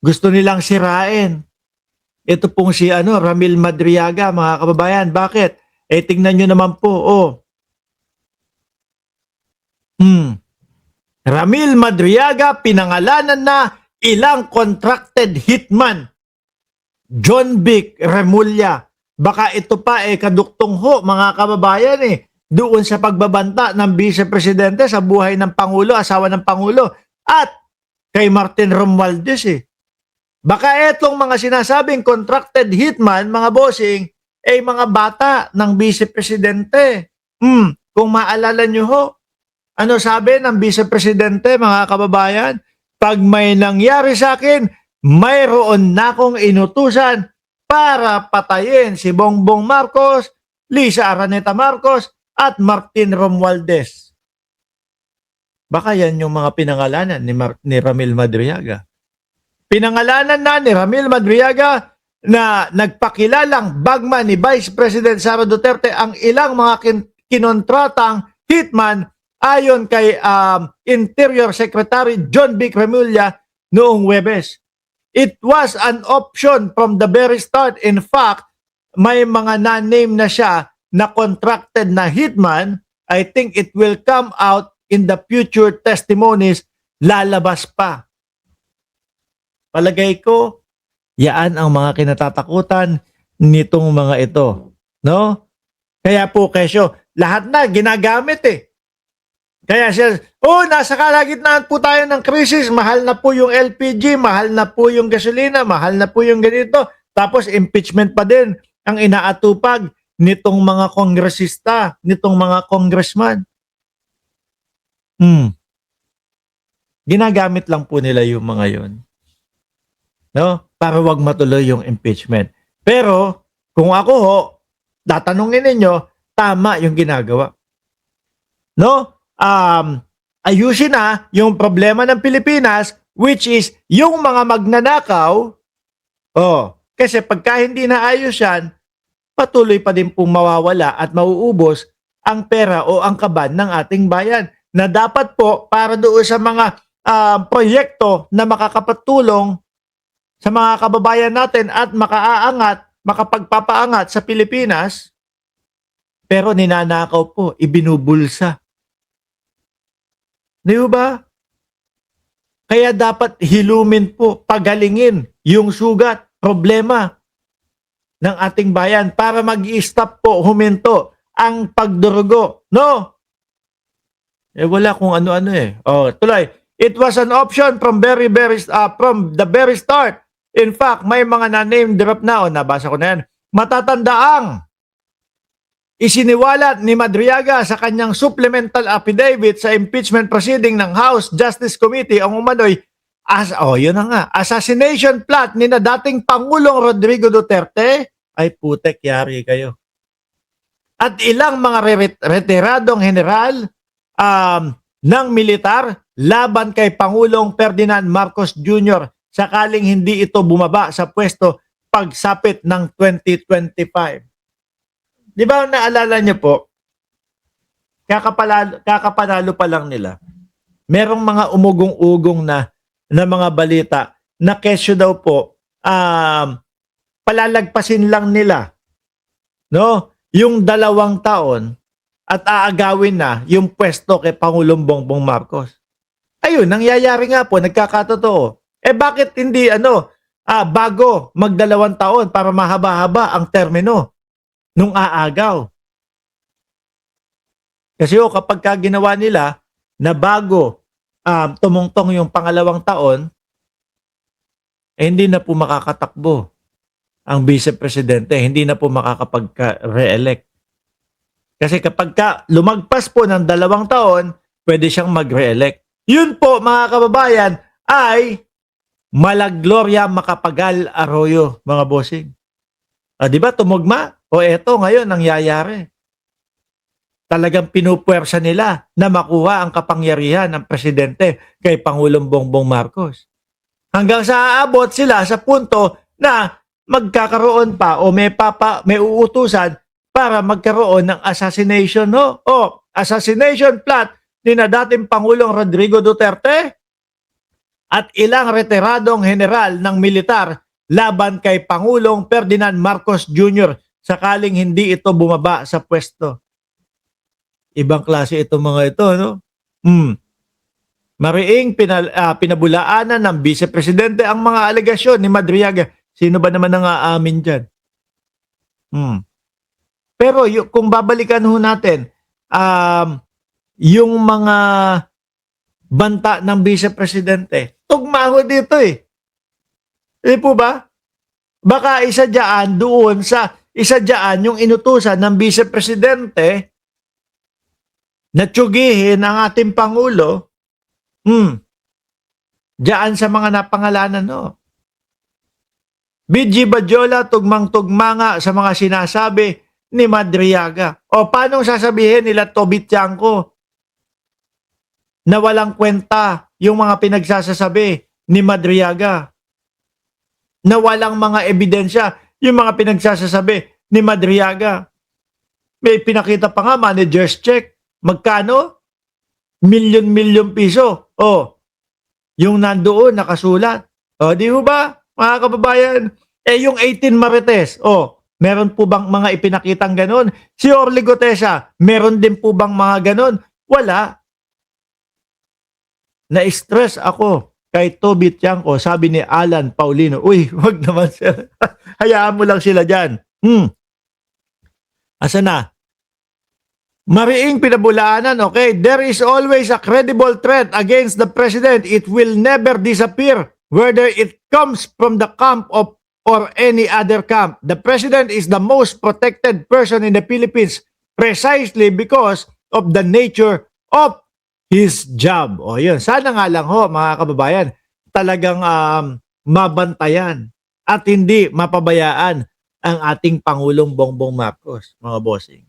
Gusto nilang sirain. Ito pong si Ramil Madriaga, mga kababayan. Bakit? Tingnan nyo naman po. Ramil Madriaga, pinangalanan na ilang contracted hitman. John Vic Remulla. Baka ito pa kaduktong ho, mga kababayan doon sa pagbabanta ng Vice Presidente sa buhay ng Pangulo, asawa ng Pangulo, at kay Martin Romualdez Baka etong mga sinasabing contracted hitman, mga bossing, mga bata ng Vice Presidente. Kung maalala nyo ho, ano sabi ng Vice Presidente, mga kababayan? Pag may nangyari sa akin, mayroon na akong inutusan para patayin si Bongbong Marcos, Lisa Araneta Marcos, at Martin Romualdez. Baka yan yung mga pinangalanan ni Ramil Madriaga. Pinangalanan na ni Ramil Madriaga na nagpakilalang bagman ni Vice President Sara Duterte ang ilang mga kinontratang hitman ayon kay Interior Secretary John Vic Remulla noong Huwebes. It was an option from the very start. In fact, may mga na-name na siya na contracted na hitman. I think it will come out in the future testimonies, lalabas pa. Palagay ko, yaan ang mga kinatatakutan nitong mga ito. No? Kaya po, kesyo, lahat na ginagamit Kaya siya, nasa kalagitnaan po tayo ng krisis, mahal na po yung LPG, mahal na po yung gasolina, mahal na po yung ganito. Tapos impeachment pa din ang inaatupag nitong mga kongresista, nitong mga congressman. Ginagamit lang po nila yung mga yon. No? Para wag matuloy yung impeachment. Pero, kung ako tatanungin ninyo, tama yung ginagawa. No? Ayusin na yung problema ng Pilipinas, which is yung mga magnanakaw. Kasi pagka hindi naayos yan, patuloy pa din pong mawawala at mauubos ang pera o ang kaban ng ating bayan na dapat po para doon sa mga proyekto na makakapatulong sa mga kababayan natin at makaaangat, makapagpapaangat sa Pilipinas, pero ninanakaw po, ibinubulsa. Di ba? Kaya dapat hilumin po, pagalingin yung sugat, problema ng ating bayan para mag-i-stop po, huminto ang pagdurugo. No? Wala kung ano-ano tuloy. It was an option from the very start. In fact, may mga na-name drop na, nabasa ko na yan. Matatandaang isiniwalat ni Madriaga sa kanyang supplemental affidavit sa impeachment proceeding ng House Justice Committee ang umano'y yun na nga, assassination plot ni na dating Pangulong Rodrigo Duterte. Ay putek, yari kayo. At ilang mga retiradong general ng militar laban kay Pangulong Ferdinand Marcos Jr. sakaling hindi ito bumaba sa pwesto pagsapit ng 2025. Di ba naalala niyo po, kakapanalo pa lang nila, merong mga umugong-ugong na mga balita na kesyo daw po, palalagpasin lang nila, no? Yung 2 taon at aagawin na yung pwesto kay Pangulong Bongbong Marcos. Ayun, nangyayari nga po, nagkakatotoo. Bakit hindi bago mag-2 taon para mahaba-haba ang termino nung aagaw? Kasi kapag ginawa nila na bago tumungtong yung 2 taon, hindi na po makakatakbo ang Vice Presidente, hindi na po makakapag-re-elect. Kasi kapag lumagpas po ng 2 taon, pwede siyang mag-re-elect. Yun po, mga kababayan, ay Malagloria Macapagal Arroyo, mga bossing. Di ba tumugma? Eto ngayon nangyayari. Talagang pinupuwersa nila na makuha ang kapangyarihan ng presidente kay Pangulong Bongbong Marcos. Hanggang sa aabot sila sa punto na magkakaroon pa o may uutusan para magkaroon ng assassination assassination plot ni na dating Pangulong Rodrigo Duterte. at ilang retiradong general ng militar laban kay Pangulong Ferdinand Marcos Jr. sakaling hindi ito bumaba sa pwesto. Ibang klase itong mga ito, no? Mariing pinabulaanan ng Vice Presidente ang mga alegasyon ni Madriaga. Sino ba naman ang aamin dyan? Pero kung babalikan ho natin, yung mga banta ng Vice Presidente, tugma ho dito eh. Hindi po ba? Baka isa dyan yung inutusan ng Vice Presidente na tsugihin ang ating Pangulo. Diyan sa mga napangalanan, no? BG Badyola, tugmang-tugma nga sa mga sinasabi ni Madriaga. O paano sasabihin nila Toby Tiangco na walang kwenta yung mga pinagsasasabi ni Madriaga? Na walang mga ebidensya yung mga pinagsasasabi ni Madriaga? May pinakita pa nga, manager's check. Magkano? Milyon-milyon piso. O, yung nandoon nakasulat. O, di ho ba, mga kababayan? Yung 18 Marites, meron po bang mga ipinakitang ganon? Si Orly Gotesa, meron din po bang mga ganon? Wala. Na-stress ako kay Toby Tiangco, sabi ni Alan Paulino. Uy, wag naman sila. Hayaan mo lang sila dyan. Asa na? Mariing pinabulaanan, okay? There is always a credible threat against the president. It will never disappear, whether it comes from the camp of or any other camp. The president is the most protected person in the Philippines precisely because of the nature of his job. O yun, sana nga lang ho, mga kababayan, talagang mabantayan at hindi mapabayaan ang ating Pangulong Bongbong Marcos, mga bossing.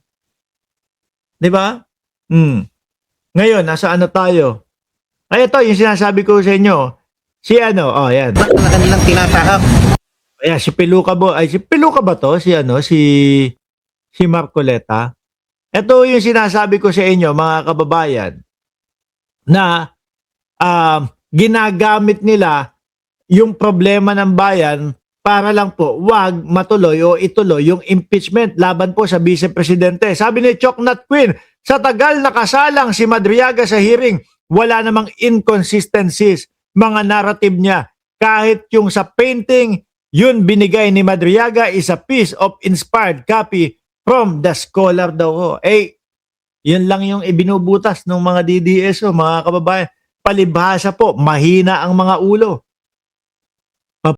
Di ba? Ngayon, nasa ano tayo? Ay, ito, yung sinasabi ko sa inyo. Si ano, yan. Na kanilang tinatahak. Ayan, si Peluca ba to? Si Marcoleta. Ito yung sinasabi ko sa inyo, mga kababayan, na ginagamit nila yung problema ng bayan para lang po wag matuloy o ituloy yung impeachment laban po sa Vice Presidente. Sabi ni Choknat Queen, sa tagal nakasalang si Madriaga sa hearing, wala namang inconsistencies, mga narrative niya. Kahit yung sa painting, yun binigay ni Madriaga is a piece of inspired copy from the scholar daw. Yun lang yung ibinubutas ng mga DDS, mga kababayan. Palibhasa po, mahina ang mga ulo.